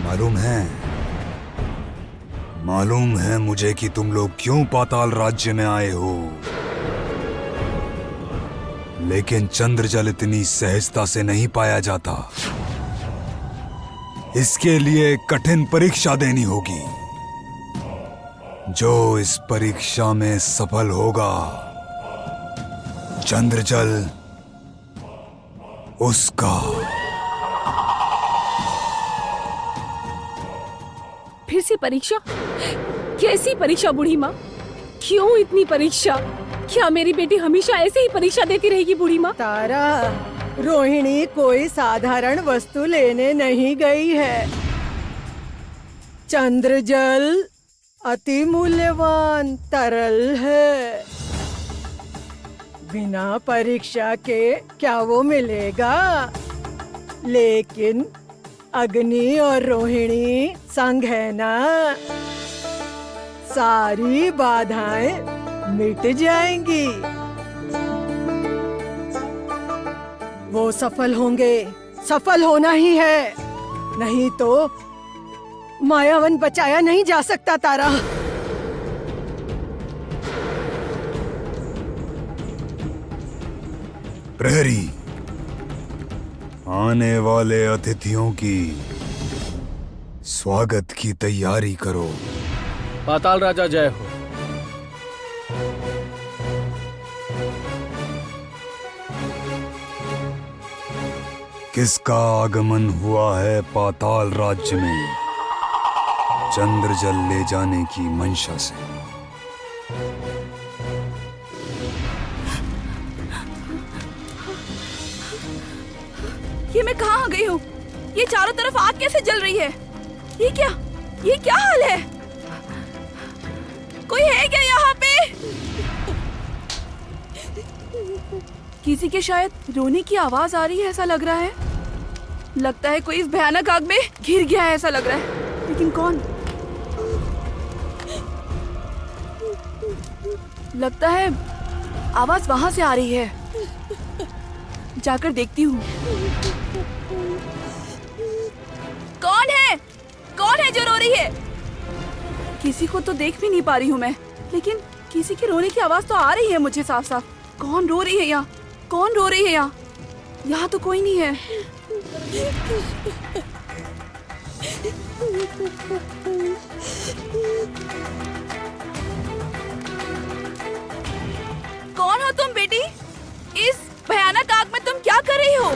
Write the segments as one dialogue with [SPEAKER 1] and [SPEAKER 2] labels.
[SPEAKER 1] मालूम है मुझे कि तुम लोग क्यों पाताल राज्य में आए हो, लेकिन चंद्रजल इतनी सहजता से नहीं पाया जाता। इसके लिए कठिन परीक्षा देनी होगी। जो इस परीक्षा में सफल होगा, चंद्रजल उसका।
[SPEAKER 2] फिर से परीक्षा? कैसी परीक्षा बूढ़ी माँ? क्यों इतनी परीक्षा? क्या मेरी बेटी हमेशा ऐसे ही परीक्षा देती रहेगी बूढ़ी माँ?
[SPEAKER 3] तारा, रोहिणी कोई साधारण वस्तु लेने नहीं गई है। चंद्रजल अति मूल्यवान तरल है। बिना परीक्षा के क्या वो मिलेगा? लेकिन अग्नि और रोहिणी संग है ना, सारी बाधाएं मिट जाएंगी। वो सफल होंगे, सफल होना ही है, नहीं तो मायावन बचाया नहीं जा सकता। तारा,
[SPEAKER 1] प्रहरी, आने वाले अतिथियों की स्वागत की तैयारी करो।
[SPEAKER 4] पाताल राजा जय हो।
[SPEAKER 1] किसका आगमन हुआ है पाताल राज्य में चंद्रजल ले जाने की मंशा से?
[SPEAKER 2] ये मैं कहाँ आ गई हूँ? ये चारों तरफ आग कैसे जल रही है? ये क्या हाल है? कोई है क्या यहाँ पे? किसी के शायद रोने की आवाज आ रही है, ऐसा लग रहा है। लगता है कोई इस भयानक आग में घिर गया है, ऐसा लग रहा है। लेकिन कौन? लगता है आवाज वहां से आ रही है। जाकर देखती हूँ। कौन है? कौन है जो रो रही है? किसी को तो देख भी नहीं पा रही हूँ मैं, लेकिन किसी के रोने की आवाज तो आ रही है मुझे साफ साफ। कौन रो रही है यहाँ? कौन रो रही है यहाँ? यहाँ तो कोई नहीं है। कौन हो तुम बेटी? इस भयानक आग में तुम क्या कर रही हो?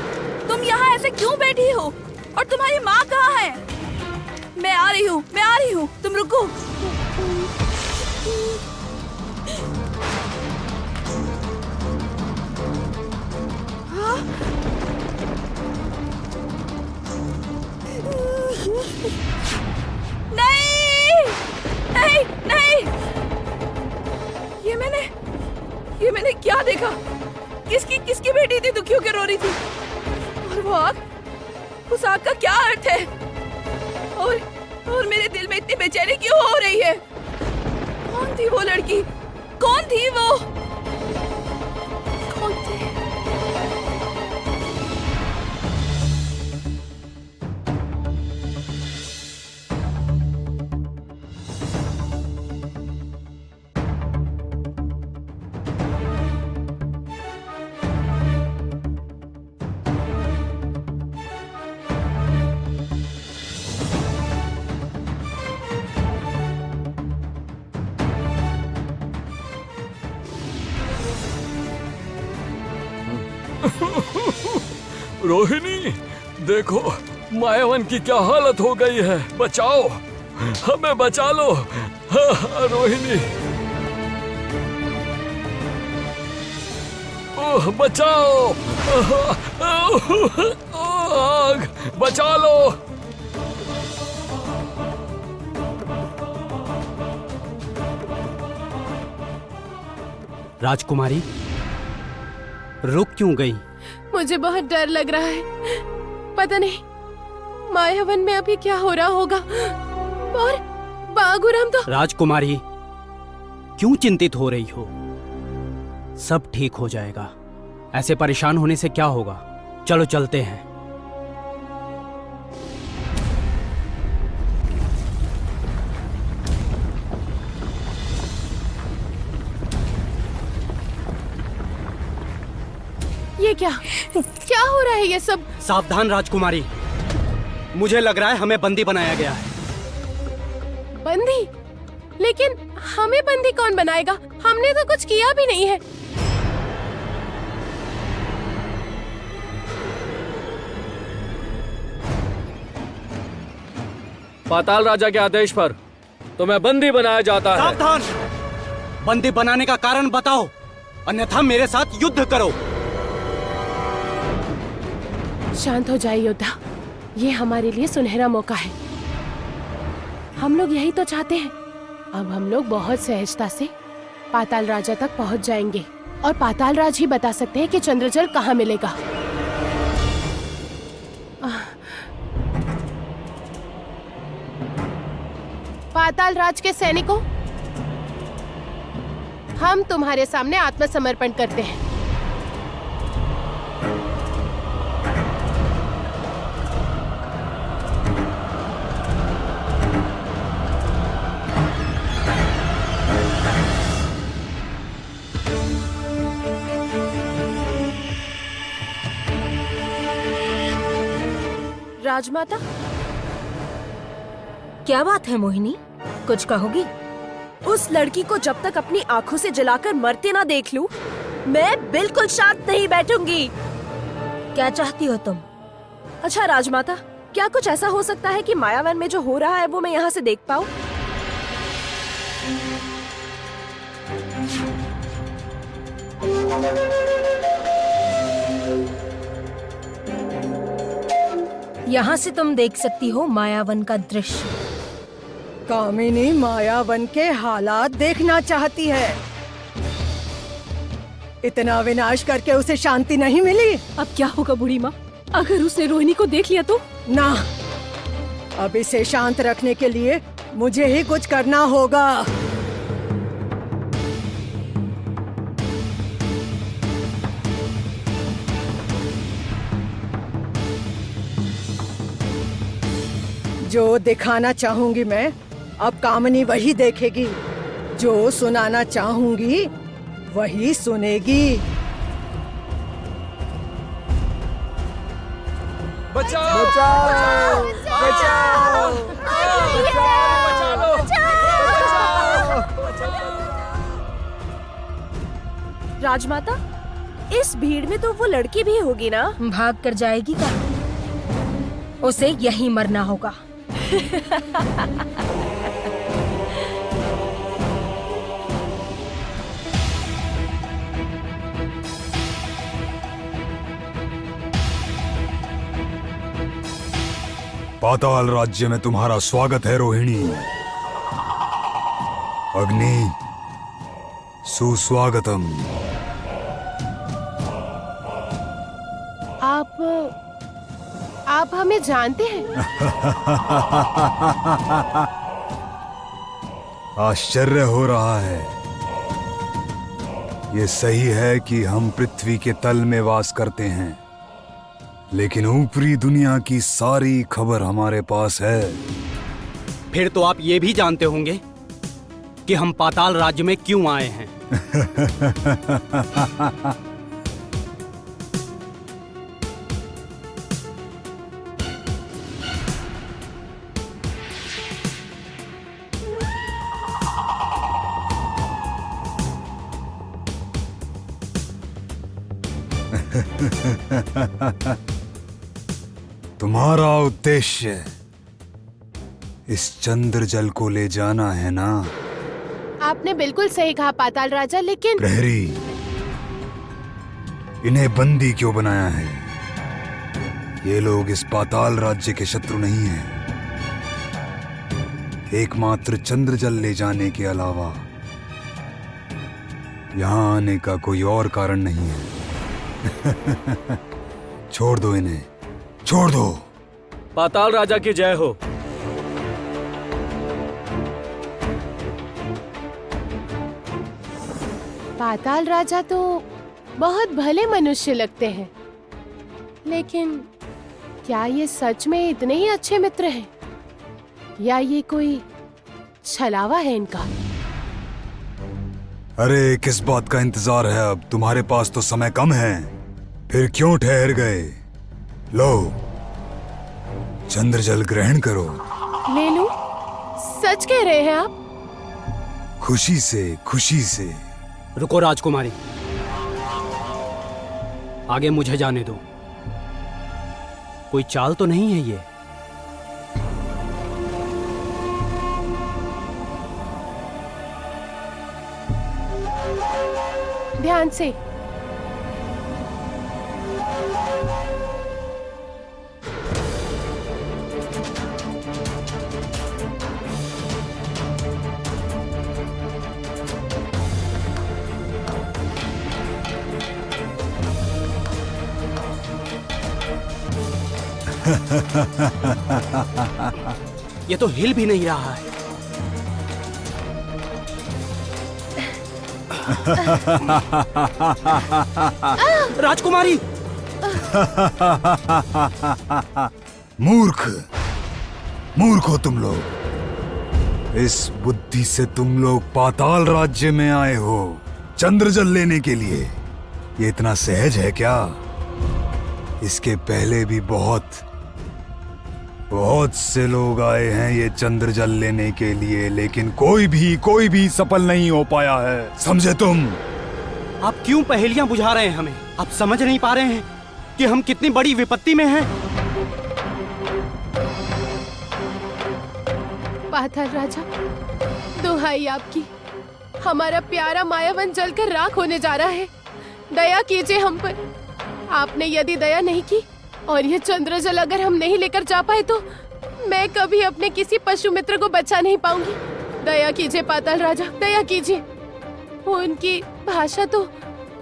[SPEAKER 2] तुम यहाँ ऐसे क्यों बैठी हो? और तुम्हारी माँ कहाँ है? मैं आ रही हूँ, तुम रुको। हाँ? नहीं, नहीं, नहीं। ये मैंने क्या देखा? किसकी बेटी थी दुखियों के रो रही थी? और वो आग, उस आग का क्या अर्थ है? और मेरे दिल में इतनी बेचैनी क्यों हो रही है? कौन थी वो लड़की? कौन थी वो? कौन थी?
[SPEAKER 4] रोहिणी, देखो मायावन की क्या हालत हो गई है। बचाओ, हमें बचा लो। रोहिणी, ओह बचाओ। आग, बचा लो।
[SPEAKER 5] राजकुमारी, रुक क्यों गई?
[SPEAKER 2] मुझे बहुत डर लग रहा है। पता नहीं मायावन में अभी क्या हो रहा होगा। और बागुराम तो।
[SPEAKER 5] राजकुमारी, क्यों चिंतित हो रही हो? सब ठीक हो जाएगा। ऐसे परेशान होने से क्या होगा? चलो चलते हैं।
[SPEAKER 2] क्या? क्या हो रहा है ये सब?
[SPEAKER 5] सावधान राजकुमारी, मुझे लग रहा है हमें बंदी बनाया गया है।
[SPEAKER 2] बंदी? लेकिन हमें बंदी कौन बनाएगा? हमने तो कुछ किया भी नहीं है।
[SPEAKER 4] पाताल राजा के आदेश पर तुम्हें बंदी बनाया जाता है।
[SPEAKER 5] सावधान! बंदी बनाने का कारण बताओ, अन्यथा मेरे साथ युद्ध करो।
[SPEAKER 2] शांत हो जाए योद्धा, ये हमारे लिए सुनहरा मौका है। हम लोग यही तो चाहते हैं। अब हम लोग बहुत सहजता से पाताल राजा तक पहुंच जाएंगे और पाताल राज ही बता सकते हैं कि चंद्रजल कहाँ मिलेगा। पाताल राज के सैनिकों, हम तुम्हारे सामने आत्मसमर्पण करते हैं। राजमाता,
[SPEAKER 6] क्या बात है मोहिनी, कुछ कहोगी? उस लड़की को जब तक अपनी आंखों से जलाकर मरते ना देख लूं, मैं बिल्कुल शांत नहीं बैठूंगी। क्या चाहती हो तुम? अच्छा राजमाता, क्या कुछ ऐसा हो सकता है कि मायावन में जो हो रहा है वो मैं यहाँ से देख पाऊं? यहाँ से तुम देख सकती हो मायावन का दृश्य।
[SPEAKER 3] कामिनी मायावन के हालात देखना चाहती है। इतना विनाश करके उसे शांति नहीं मिली।
[SPEAKER 2] अब क्या होगा बूढ़ी माँ? अगर उसने रोहिणी को देख लिया तो?
[SPEAKER 3] ना, अब इसे शांत रखने के लिए मुझे ही कुछ करना होगा। जो दिखाना चाहूंगी मैं, अब कामिनी वही देखेगी। जो सुनाना चाहूंगी वही सुनेगी।
[SPEAKER 4] बचाओ! बचाओ! बचाओ!
[SPEAKER 6] राजमाता, इस भीड़ में तो वो लड़की भी होगी ना? भाग कर जाएगी क्या? उसे यहीं मरना होगा।
[SPEAKER 1] पाताल राज्य में तुम्हारा स्वागत है रोहिणी। अग्नि, सुस्वागतम।
[SPEAKER 2] आप हमें जानते हैं?
[SPEAKER 1] आश्चर्य हो रहा है। ये सही है कि हम पृथ्वी के तल में वास करते हैं, लेकिन ऊपरी दुनिया की सारी खबर हमारे पास है।
[SPEAKER 5] फिर तो आप ये भी जानते होंगे कि हम पाताल राज्य में क्यों आए हैं।
[SPEAKER 1] तुम्हारा उद्देश्य इस चंद्र जल को ले जाना है ना?
[SPEAKER 2] आपने बिल्कुल सही कहा पाताल राजा, लेकिन
[SPEAKER 1] प्रहरी, इन्हें बंदी क्यों बनाया है? ये लोग इस पाताल राज्य के शत्रु नहीं हैं। एकमात्र चंद्र जल ले जाने के अलावा यहाँ आने का कोई और कारण नहीं है। छोड़ दो इन्हें, छोड़ दो।
[SPEAKER 4] पाताल राजा की जय हो।
[SPEAKER 2] पाताल राजा तो बहुत भले मनुष्य लगते हैं, लेकिन क्या ये सच में इतने ही अच्छे मित्र हैं, या ये कोई छलावा है इनका?
[SPEAKER 1] अरे किस बात का इंतजार है? अब तुम्हारे पास तो समय कम है। फिर क्यों ठहर गए? लो, चंद्र जल ग्रहण करो।
[SPEAKER 2] ले लूं? सच कह रहे हैं आप?
[SPEAKER 1] खुशी से, खुशी से।
[SPEAKER 5] रुको राजकुमारी, आगे मुझे जाने दो। कोई चाल तो नहीं है ये?
[SPEAKER 2] ध्यान से।
[SPEAKER 5] ये तो हिल भी नहीं रहा है। राजकुमारी!
[SPEAKER 1] मूर्ख, मूर्ख हो तुम लोग। इस बुद्धि से तुम लोग पाताल राज्य में आए हो चंद्र जल लेने के लिए। ये इतना सहज है क्या? इसके पहले भी बहुत से लोग आए हैं ये चंद्र जल लेने के लिए, लेकिन कोई भी सफल नहीं हो पाया है। समझे तुम?
[SPEAKER 5] आप क्यों पहेलियां बुझा रहे हैं हमें? आप समझ नहीं पा रहे हैं कि हम कितनी बड़ी विपत्ति में हैं?
[SPEAKER 2] पाताल राजा, दुहाई आपकी, हमारा प्यारा मायावन जलकर राख होने जा रहा है। दया कीजिए हम पर। आपने यदि दया नहीं की और ये चंद्र जल अगर हम नहीं लेकर जा पाए तो मैं कभी अपने किसी पशु मित्र को बचा नहीं पाऊंगी। दया कीजिए पाताल राजा, दया कीजिए। उनकी भाषा तो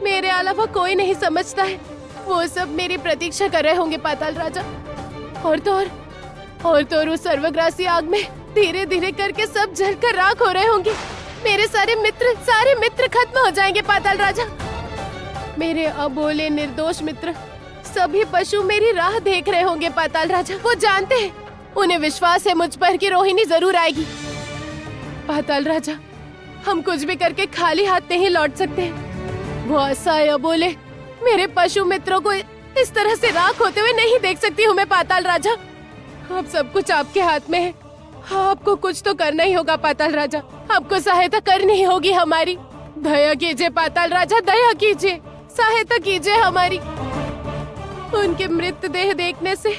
[SPEAKER 2] मेरे अलावा कोई नहीं समझता है। वो सब मेरी प्रतीक्षा कर रहे होंगे पाताल राजा। और तो उस सर्वग्रासी आग में धीरे धीरे करके सब जलकर राख हो रहे होंगे। मेरे सारे मित्र खत्म हो जाएंगे पाताल राजा। मेरे अबोले निर्दोष मित्र, सभी पशु मेरी राह देख रहे होंगे पाताल राजा। वो जानते हैं, उन्हें विश्वास है मुझ पर कि रोहिणी जरूर आएगी। पाताल राजा, हम कुछ भी करके खाली हाथ नहीं लौट सकते। वो असहाय अबोले मेरे पशु मित्रों को इस तरह से राख होते हुए नहीं देख सकती हूँ मैं पाताल राजा। अब सब कुछ आपके हाथ में है। आपको कुछ तो करना ही होगा पाताल राजा। आपको सहायता करनी ही होगी हमारी। दया कीजिए पाताल राजा, दया कीजिए, सहायता कीजिए हमारी। उनके मृतदेह देखने से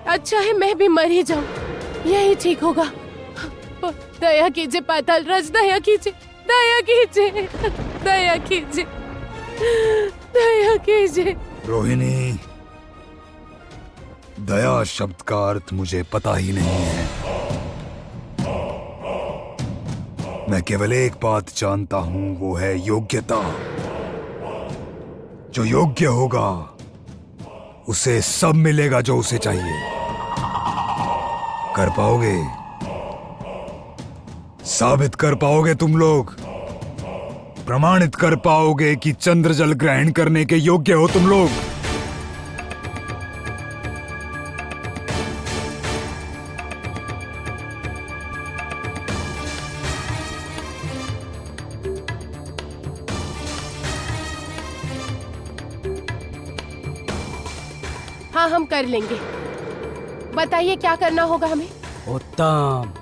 [SPEAKER 2] अच्छा है मैं भी मर ही जाऊं, यही ठीक होगा। दया कीजिए पाताल राज, दया कीजिए, दया कीजिए, दया कीजिए, दया कीजिए।
[SPEAKER 1] रोहिणी, दया शब्द का अर्थ मुझे पता ही नहीं है। मैं केवल एक बात जानता हूं, वो है योग्यता। जो योग्य होगा उसे सब मिलेगा जो उसे चाहिए। कर पाओगे? साबित कर पाओगे तुम लोग? प्रमाणित कर पाओगे कि चंद्र जल ग्रहण करने के योग्य हो तुम लोग?
[SPEAKER 2] हाँ, हम कर लेंगे। बताइए क्या करना होगा हमें?
[SPEAKER 5] उत्तम।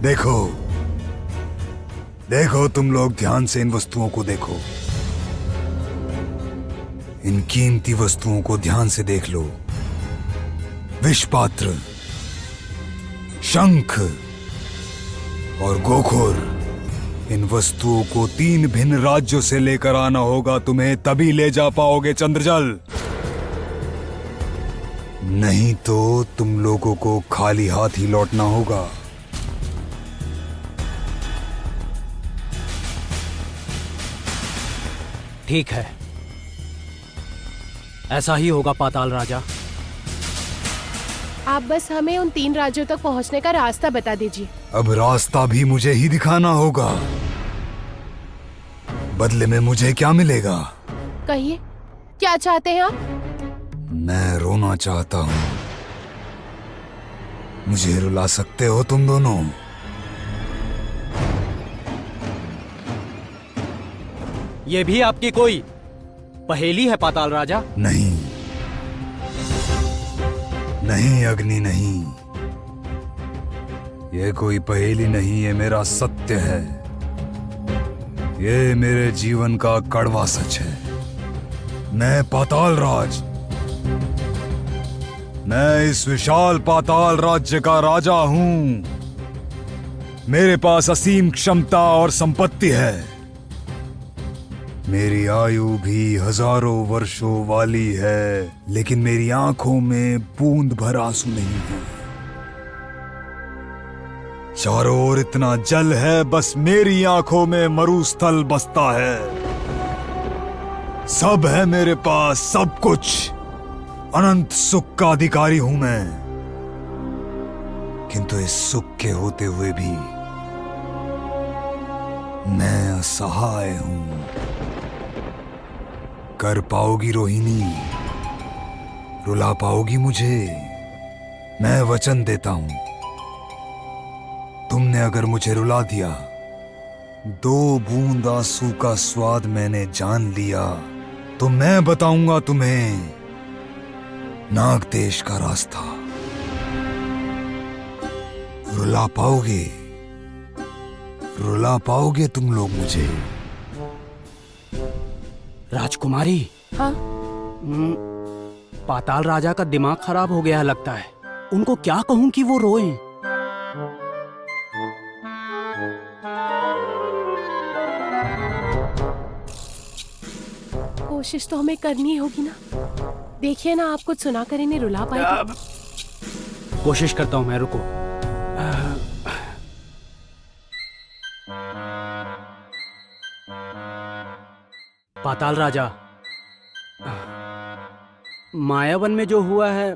[SPEAKER 1] देखो, देखो तुम लोग ध्यान से इन वस्तुओं को देखो। इन कीमती वस्तुओं को ध्यान से देख लो। विषपात्र, शंख और गोखुर, इन वस्तुओं को 3 भिन्न राज्यों से लेकर आना होगा तुम्हें, तभी ले जा पाओगे चंद्रजल। नहीं तो तुम लोगों को खाली हाथ ही लौटना होगा।
[SPEAKER 5] ठीक है, ऐसा ही होगा पाताल राजा।
[SPEAKER 7] आप बस हमें उन 3 राज्यों तक पहुंचने का रास्ता बता दीजिए।
[SPEAKER 1] अब रास्ता भी मुझे ही दिखाना होगा। बदले में मुझे क्या मिलेगा?
[SPEAKER 7] कहिए, क्या चाहते हैं आप?
[SPEAKER 1] मैं रोना चाहता हूँ। मुझे रुला सकते हो तुम दोनों?
[SPEAKER 5] ये भी आपकी कोई पहेली है पाताल राजा?
[SPEAKER 1] नहीं नहीं अग्नि, नहीं, ये कोई पहेली नहीं, ये मेरा सत्य है। ये मेरे जीवन का कड़वा सच है। मैं पाताल राज, मैं इस विशाल पाताल राज्य का राजा हूं। मेरे पास असीम क्षमता और संपत्ति है। मेरी आयु भी हजारों वर्षों वाली है, लेकिन मेरी आंखों में बूंद भर आंसू नहीं है। चारों ओर इतना जल है, बस मेरी आंखों में मरुस्थल बसता है। सब है मेरे पास, सब कुछ। अनंत सुख का अधिकारी हूं मैं। किंतु इस सुख के होते हुए भी मैं असहाय हूं। कर पाओगी रोहिणी? रुला पाओगी मुझे? मैं वचन देता हूं, तुमने अगर मुझे रुला दिया, 2 बूंद आंसू का स्वाद मैंने जान लिया, तो मैं बताऊंगा तुम्हें नाग देश का रास्ता। रुला पाओगे? रुला पाओगे तुम लोग मुझे?
[SPEAKER 5] राजकुमारी,
[SPEAKER 7] हाँ?
[SPEAKER 5] पाताल राजा का दिमाग खराब हो गया है लगता है। उनको क्या कहूं कि वो रोएं?
[SPEAKER 7] कोशिश तो हमें करनी होगी ना। देखिए ना, आप कुछ सुना कर इन्हें रुला पाए।
[SPEAKER 5] कोशिश करता हूं मैं, रुको। पाताल राजा, मायावन में जो हुआ है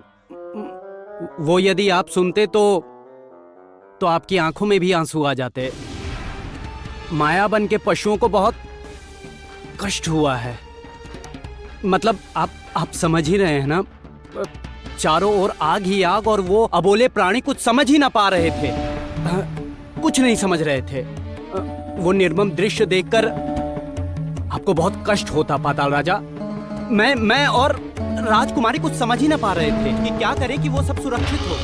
[SPEAKER 5] वो यदि आप सुनते तो आपकी आंखों में भी आंसू आ जाते। मायावन के पशुओं को बहुत कष्ट हुआ है। मतलब आप समझ ही रहे हैं ना, चारों ओर आग ही आग, और वो अबोले प्राणी कुछ समझ ही ना पा रहे थे। कुछ नहीं समझ रहे थे। वो निर्मम दृश्य देखकर आपको बहुत कष्ट होता पाताल राजा। मैं और राजकुमारी कुछ समझ ही ना पा रहे थे कि क्या करें कि वो सब सुरक्षित हो।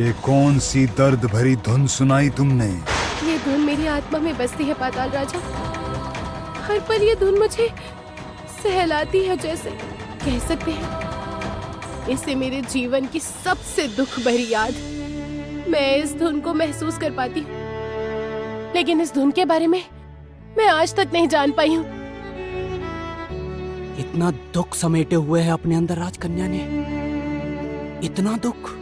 [SPEAKER 1] ये कौन सी दर्द भरी धुन सुनाई तुमने?
[SPEAKER 7] ये धुन मेरी आत्मा में बसती है पाताल राजा। हर पल ये धुन मुझे सहलाती है, जैसे कह सकते हैं इसे मेरे जीवन की सबसे दुख भरी याद। मैं इस धुन को महसूस कर पाती हूँ, लेकिन इस धुन के बारे में मैं आज तक नहीं जान पाई हूँ।
[SPEAKER 5] इतना दुख समेटे हुए है अपने अंदर राजकन्या ने, इतना दुख।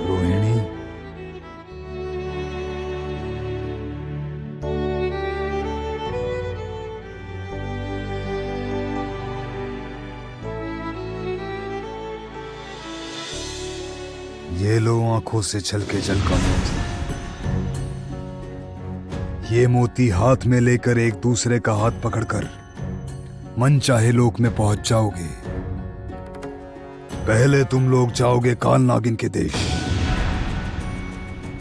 [SPEAKER 1] रोहिणी, ये लो आंखों से छलके जल का मोती। ये मोती हाथ में लेकर एक दूसरे का हाथ पकड़कर मन चाहे लोक में पहुंच जाओगे। पहले तुम लोग जाओगे काल नागिन के देश,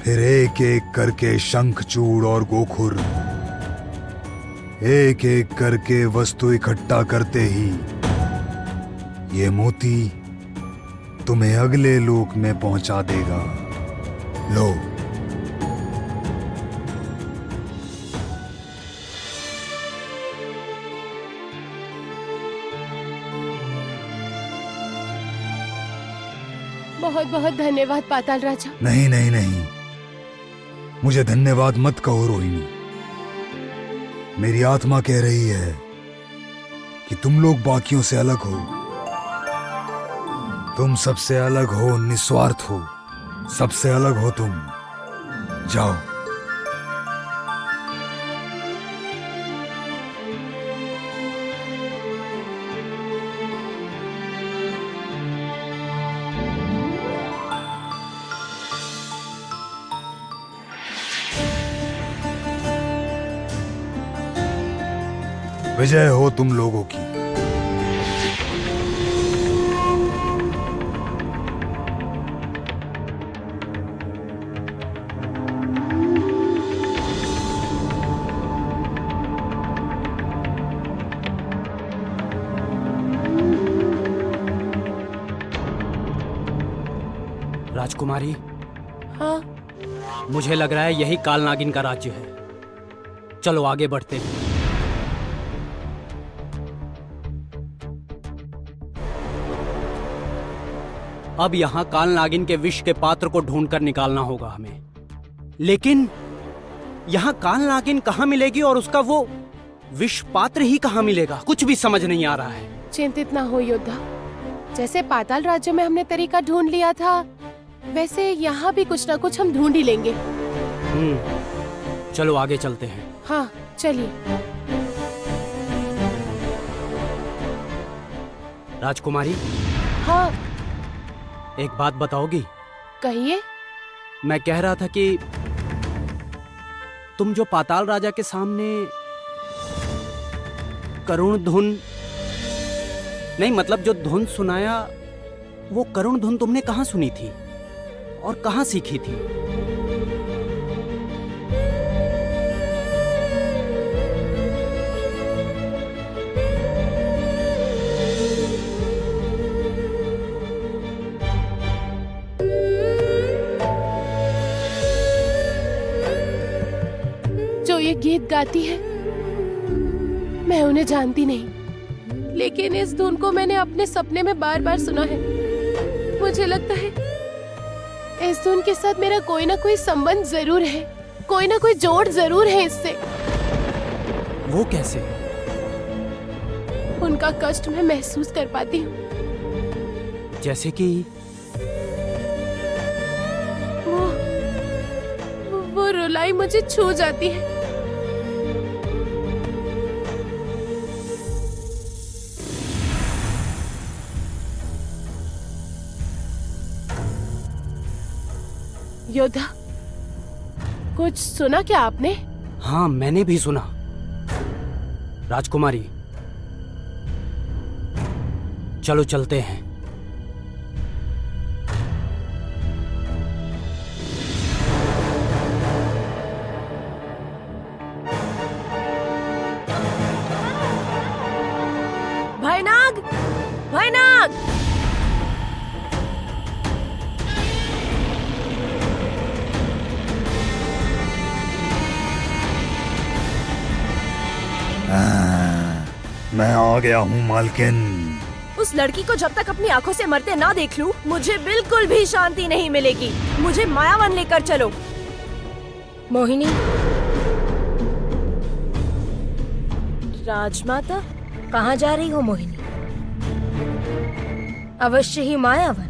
[SPEAKER 1] फिर एक एक करके शंखचूड़ और गोखुर, एक एक करके वस्तु इकट्ठा करते ही ये मोती तुम्हें अगले लोक में पहुंचा देगा। लो,
[SPEAKER 7] बहुत बहुत धन्यवाद पाताल राजा।
[SPEAKER 1] नहीं नहीं नहीं, मुझे धन्यवाद मत कहो रोहिणी। मेरी आत्मा कह रही है कि तुम लोग बाकियों से अलग हो। तुम सबसे अलग हो, निस्वार्थ हो, सबसे अलग हो तुम। जाओ। विजय हो तुम लोगों की।
[SPEAKER 5] राजकुमारी,
[SPEAKER 7] हाँ,
[SPEAKER 5] मुझे लग रहा है यही काल नागिन का राज्य है। चलो आगे बढ़ते हैं। अब यहाँ काल नागिन के विष के पात्र को ढूंढकर निकालना होगा हमें। लेकिन यहाँ काल नागिन कहाँ मिलेगी और उसका वो विष पात्र ही कहाँ मिलेगा? कुछ भी समझ नहीं आ रहा है।
[SPEAKER 7] चिंतित ना हो योद्धा। जैसे पाताल राज्य में हमने तरीका ढूंढ लिया था, वैसे यहाँ भी कुछ ना कुछ हम ढूंढ ही लेंगे।
[SPEAKER 5] चलो आगे चलते हैं।
[SPEAKER 7] हाँ, चलिए।
[SPEAKER 5] राजकुमारी,
[SPEAKER 7] हाँ,
[SPEAKER 5] एक बात बताओगी?
[SPEAKER 7] कहिए।
[SPEAKER 5] मैं कह रहा था कि तुम जो पाताल राजा के सामने करुण धुन, नहीं मतलब जो धुन सुनाया, वो करुण धुन तुमने कहाँ सुनी थी और कहाँ सीखी थी?
[SPEAKER 7] जो ये गीत गाती है, मैं उन्हें जानती नहीं, लेकिन इस धुन को मैंने अपने सपने में बार बार सुना है। मुझे लगता है इस धुन के साथ मेरा कोई ना कोई संबंध जरूर है, कोई ना कोई जोड़ जरूर है इससे।
[SPEAKER 5] वो कैसे?
[SPEAKER 7] उनका कष्ट मैं महसूस कर पाती हूँ।
[SPEAKER 5] जैसे कि
[SPEAKER 7] वो रुलाई मुझे छू जाती है। योद्धा, कुछ सुना क्या आपने?
[SPEAKER 5] हाँ, मैंने भी सुना। राजकुमारी, चलो चलते हैं।
[SPEAKER 6] भयनाग, भयनाग,
[SPEAKER 1] मैं आ गया हूँ मालकिन।
[SPEAKER 6] उस लड़की को जब तक अपनी आंखों से मरते ना देख लूं, मुझे बिल्कुल भी शांति नहीं मिलेगी। मुझे मायावन लेकर चलो। मोहिनी, राजमाता, कहाँ जा रही हो मोहिनी? अवश्य ही मायावन।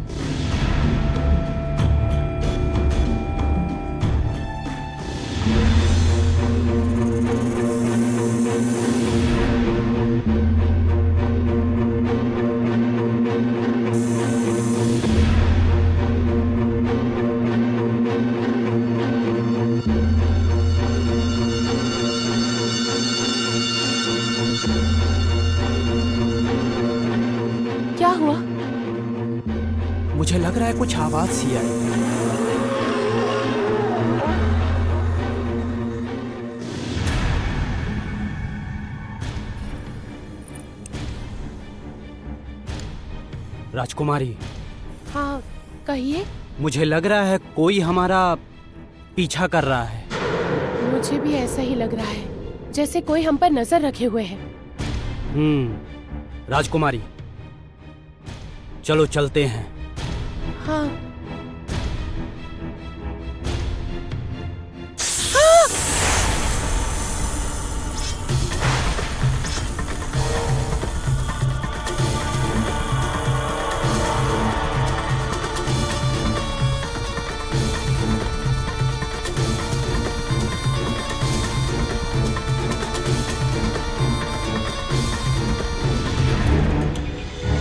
[SPEAKER 7] क्या हुआ?
[SPEAKER 5] मुझे लग रहा है कुछ आवाज सी आई। राजकुमारी,
[SPEAKER 7] हाँ कहिए।
[SPEAKER 5] मुझे लग रहा है कोई हमारा पीछा कर रहा है।
[SPEAKER 7] मुझे भी ऐसा ही लग रहा है, जैसे कोई हम पर नजर रखे हुए है।
[SPEAKER 5] राजकुमारी, चलो चलते हैं।
[SPEAKER 7] हाँ।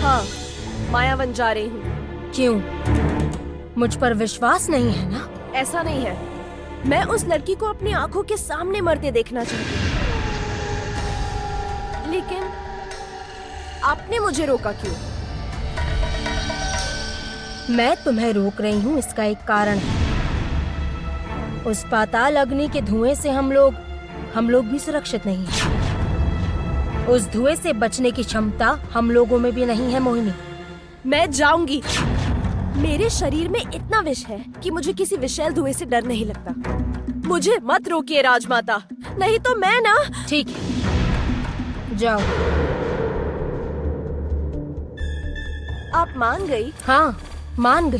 [SPEAKER 6] हाँ, मायावन जा रही हूँ। क्यों? मुझ पर विश्वास नहीं है ना? ऐसा नहीं है। मैं उस लड़की को अपनी आंखों के सामने मरते देखना चाहती हूँ। लेकिन आपने मुझे रोका क्यों? मैं तुम्हें रोक रही हूँ, इसका एक कारण है। उस पाताल अग्नि के धुएं से हम लोग भी सुरक्षित नहीं हैं। उस धुएं से बचने की क्षमता हम लोगों में भी नहीं है मोहिनी। मैं जाऊंगी। मेरे शरीर में इतना विष है कि मुझे किसी विषैल धुएं से डर नहीं लगता। मुझे मत रोकिए राजमाता, नहीं तो मैं ना। ठीक है, जाओ। आप मान गई? हाँ, मान गई,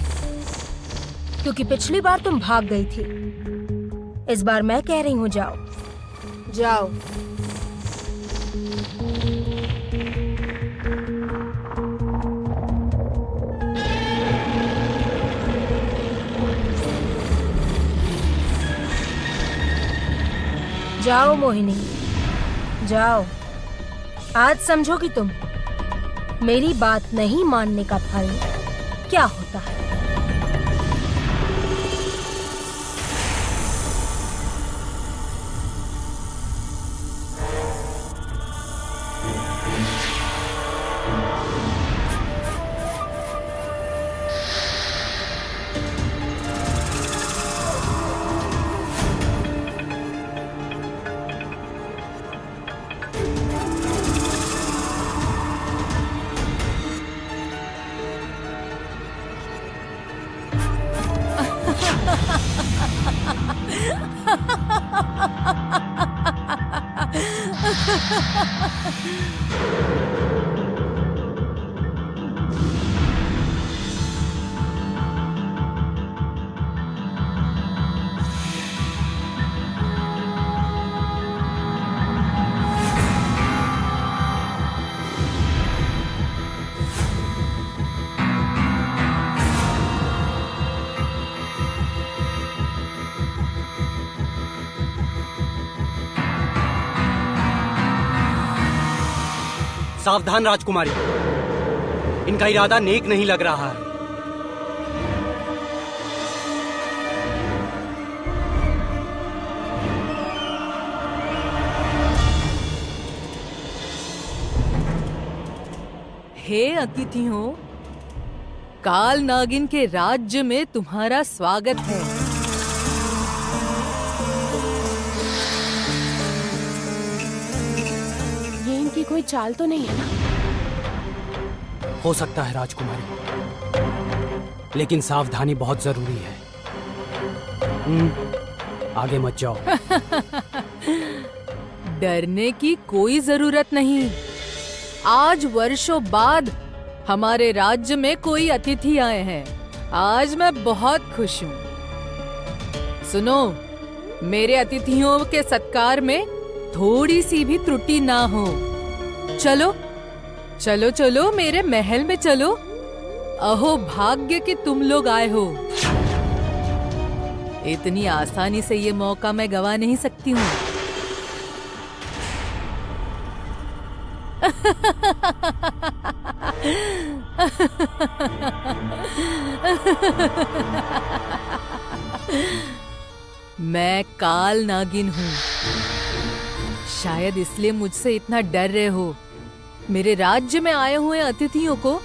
[SPEAKER 6] क्योंकि पिछली बार तुम भाग गई थी। इस बार मैं कह रही हूँ जाओ, जाओ। जाओ मोहिनी, जाओ। आज समझोगी तुम मेरी बात नहीं मानने का फल क्या होता है।
[SPEAKER 5] सावधान राजकुमारी, इनका इरादा नेक नहीं लग रहा है।
[SPEAKER 2] हे अतिथियों, काल नागिन के राज्य में तुम्हारा स्वागत है।
[SPEAKER 7] ये इनकी कोई चाल तो नहीं है ना?
[SPEAKER 5] हो सकता है राजकुमारी, लेकिन सावधानी बहुत जरूरी है। आगे मत जाओ।
[SPEAKER 2] डरने की कोई जरूरत नहीं। आज वर्षों बाद हमारे राज्य में कोई अतिथि आए हैं। आज मैं बहुत खुश हूँ। सुनो, मेरे अतिथियों के सत्कार में थोड़ी सी भी त्रुटि ना हो। चलो चलो चलो, मेरे महल में चलो। अहो भाग्य कि तुम लोग आए हो। इतनी आसानी से ये मौका मैं गवा नहीं सकती हूँ। मैं काल नागिन हूँ। शायद इसलिए मुझसे इतना डर रहे हो। मेरे राज्य में आए हुए अतिथियों को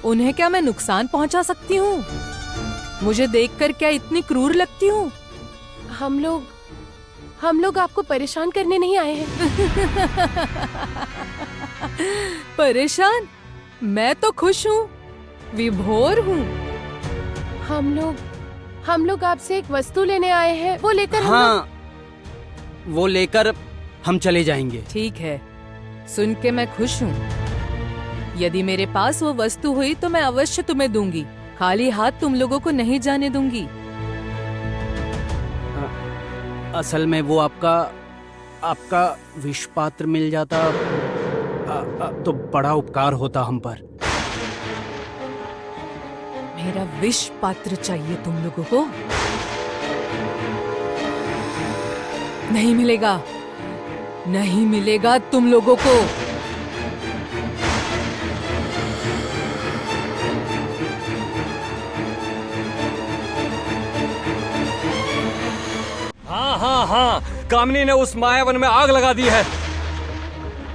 [SPEAKER 2] उन्हें क्या मैं नुकसान पहुंचा सकती हूँ? मुझे देखकर क्या इतनी क्रूर लगती हूँ?
[SPEAKER 7] हम लोग आपको परेशान करने नहीं आए हैं।
[SPEAKER 2] परेशान? मैं तो खुश हूँ, विभोर हूँ।
[SPEAKER 7] हम लोग आपसे एक वस्तु लेने आए हैं, वो लेकर
[SPEAKER 5] हाँ, वो लेकर हम चले जाएंगे।
[SPEAKER 2] ठीक है, सुन के मैं खुश हूँ। यदि मेरे पास वो वस्तु हुई तो मैं अवश्य तुम्हें दूंगी। खाली हाथ तुम लोगों को नहीं जाने दूंगी।
[SPEAKER 5] असल में वो आपका विष पात्र मिल जाता तो बड़ा उपकार होता हम पर।
[SPEAKER 2] मेरा विष पात्र चाहिए तुम लोगों को? नहीं मिलेगा, नहीं मिलेगा तुम लोगों को।
[SPEAKER 4] हाँ, कामिनी ने उस मायावन में आग लगा दी है,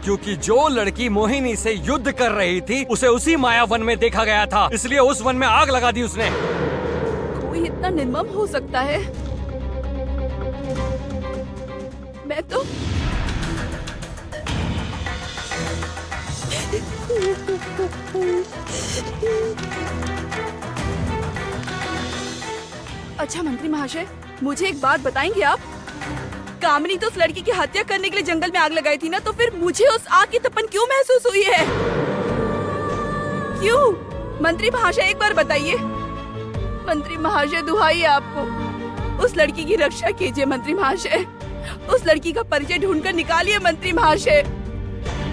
[SPEAKER 4] क्योंकि जो लड़की मोहिनी से युद्ध कर रही थी उसे उसी मायावन में देखा गया था, इसलिए उस वन में आग लगा दी उसने।
[SPEAKER 2] कोई इतना निर्मम हो सकता है? मैं तो अच्छा मंत्री महाशय, मुझे एक बात बताएंगे आप? कामिनी तो उस लड़की की हत्या करने के लिए जंगल में आग लगाई थी ना, तो फिर मुझे उस आग की तपन क्यों महसूस हुई है? क्यों? मंत्री महाशय एक बार बताइए। मंत्री महाशय दुहाई है आपको, उस लड़की की रक्षा कीजिए। मंत्री महाशय, उस लड़की का परिचय ढूंढकर निकालिए। मंत्री महाशय,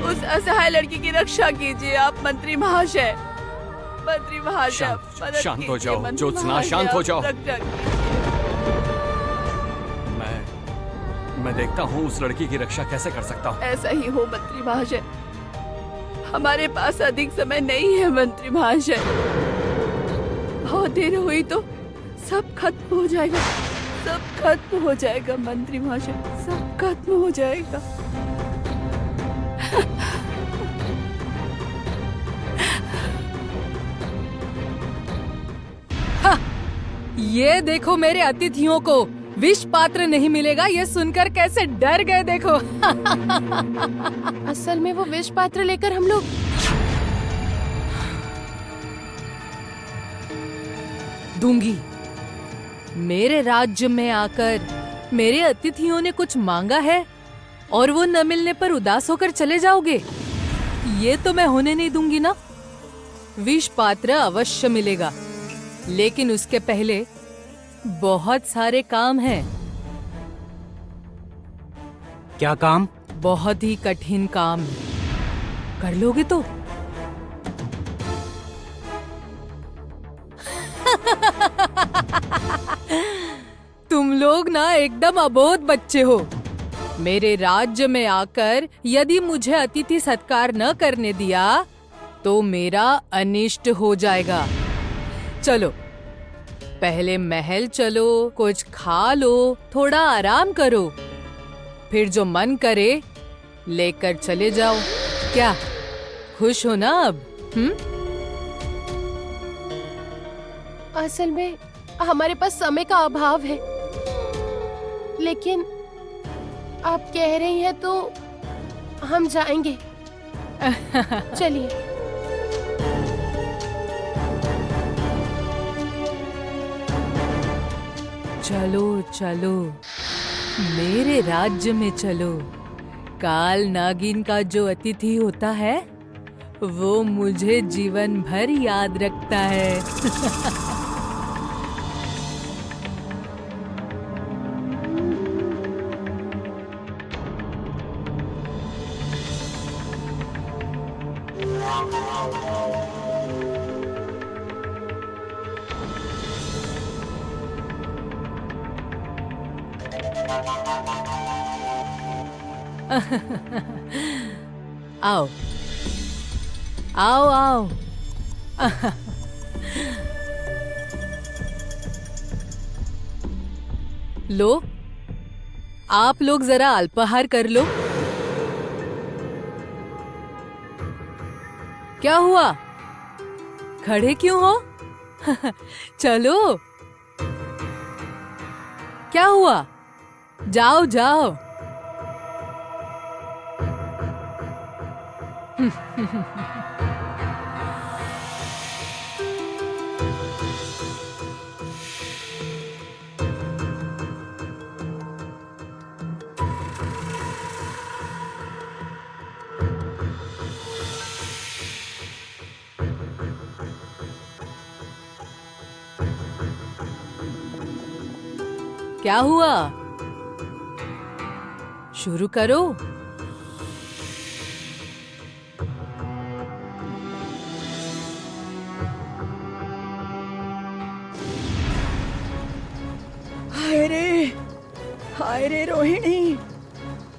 [SPEAKER 2] उस असहाय लड़की की रक्षा कीजिए आप। मंत्री महाशय, मंत्री महाशय,
[SPEAKER 4] शांत हो जाओ ज्योत्सना, शांत हो जाओ। मैं देखता हूँ उस लड़की की रक्षा कैसे कर सकता हूँ।
[SPEAKER 2] ऐसा ही हो मंत्री महाशय, हमारे पास अधिक समय नहीं है। मंत्री महाशय, बहुत देर हुई तो सब खत्म हो जाएगा, सब खत्म हो जाएगा। मंत्री महाशय, सब खत्म हो जाएगा। ये देखो मेरे अतिथियों को विष पात्र नहीं मिलेगा, ये सुनकर कैसे डर गए देखो।
[SPEAKER 7] असल में वो विष पात्र लेकर हम लोग
[SPEAKER 2] दूंगी। मेरे राज्य में आकर मेरे अतिथियों ने कुछ मांगा है और वो न मिलने पर उदास होकर चले जाओगे? ये तो मैं होने नहीं दूंगी ना। विष पात्र अवश्य मिलेगा, लेकिन उसके पहले बहुत सारे काम हैं।
[SPEAKER 5] क्या काम?
[SPEAKER 2] बहुत ही कठिन काम। कर लोगे तो? तुम लोग ना एकदम अबोध बच्चे हो। मेरे राज्य में आकर यदि मुझे अतिथि सत्कार न करने दिया तो मेरा अनिष्ट हो जाएगा। चलो पहले महल चलो, कुछ खा लो, थोड़ा आराम करो, फिर जो मन करे लेकर चले जाओ। क्या खुश हो ना अब?
[SPEAKER 7] असल में हमारे पास समय का अभाव है, लेकिन आप कह रही हैं तो हम जाएंगे। चलिए।
[SPEAKER 2] चलो चलो, मेरे राज्य में चलो। काल नागिन का जो अतिथि होता है
[SPEAKER 8] वो मुझे जीवन भर याद रखता है। आओ आओ आओ। लो, आप लोग जरा अल्पाहार कर लो। क्या हुआ, खड़े क्यों हो? चलो, क्या हुआ, जाओ जाओ। क्या हुआ, शुरू करो।
[SPEAKER 3] हाय रे रोहिणी,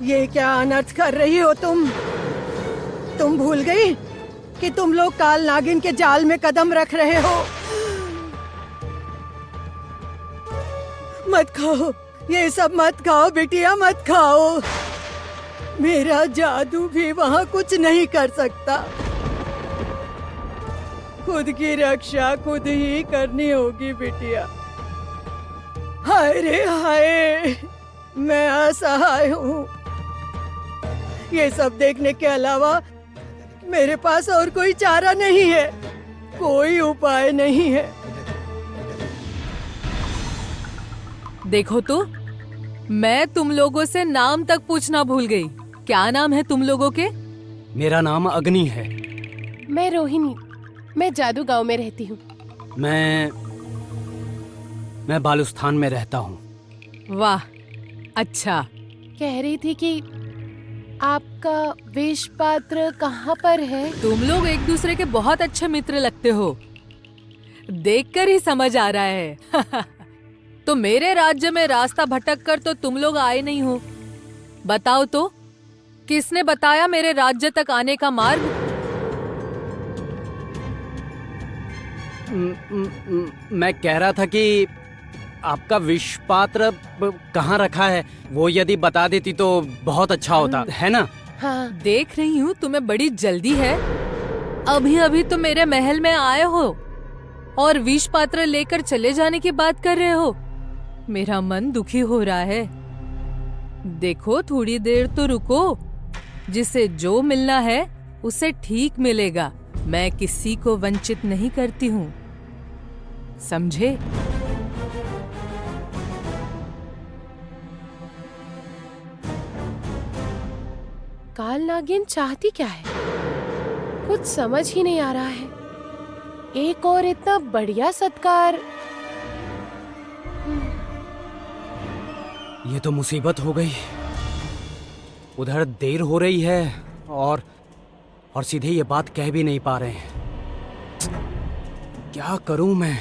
[SPEAKER 3] ये क्या अनर्थ कर रही हो तुम? तुम भूल गई कि तुम लोग काल नागिन के जाल में कदम रख रहे हो? मत खाओ, ये सब मत खाओ बिटिया, मत खाओ। मेरा जादू भी वहाँ कुछ नहीं कर सकता। खुद की रक्षा खुद ही करनी होगी बिटिया। हाय रे हाय, मैं असहाय हूँ। ये सब देखने के अलावा मेरे पास और कोई चारा नहीं है, कोई उपाय नहीं है।
[SPEAKER 8] देखो तो, मैं तुम लोगों से नाम तक पूछना भूल गई। क्या नाम है तुम लोगों के?
[SPEAKER 5] मेरा नाम अग्नि है।
[SPEAKER 7] मैं रोहिणी, मैं जादू गांव में रहती हूँ।
[SPEAKER 5] मैं बालुस्थान में रहता हूँ।
[SPEAKER 8] वाह, अच्छा।
[SPEAKER 7] कह रही थी कि आपका विष पात्र कहाँ पर है?
[SPEAKER 8] तुम लोग एक दूसरे के बहुत अच्छे मित्र लगते हो, देखकर ही समझ आ रहा है। तो मेरे राज्य में रास्ता भटक कर तो तुम लोग आए नहीं हो। बताओ तो, किसने बताया मेरे राज्य तक आने का मार्ग?
[SPEAKER 5] मैं कह रहा था कि आपका विष पात्र कहाँ रखा है, वो यदि बता देती तो बहुत अच्छा होता है ना।
[SPEAKER 7] हाँ,
[SPEAKER 8] देख रही हूँ तुम्हें बड़ी जल्दी है। अभी अभी तो मेरे महल में आए हो और विष पात्र लेकर चले जाने की बात कर रहे हो। मेरा मन दुखी हो रहा है। देखो, थोड़ी देर तो रुको, जिसे जो मिलना है उसे ठीक मिलेगा। मैं किसी को वंचित नहीं करती हूँ, समझे?
[SPEAKER 7] काल नागिन चाहती क्या है, कुछ समझ ही नहीं आ रहा है। एक और इतना बढ़िया सत्कार।
[SPEAKER 5] ये तो मुसीबत हो गई। उधर देर हो रही है और सीधे ये बात कह भी नहीं पा रहे हैं। क्या करूं मैं?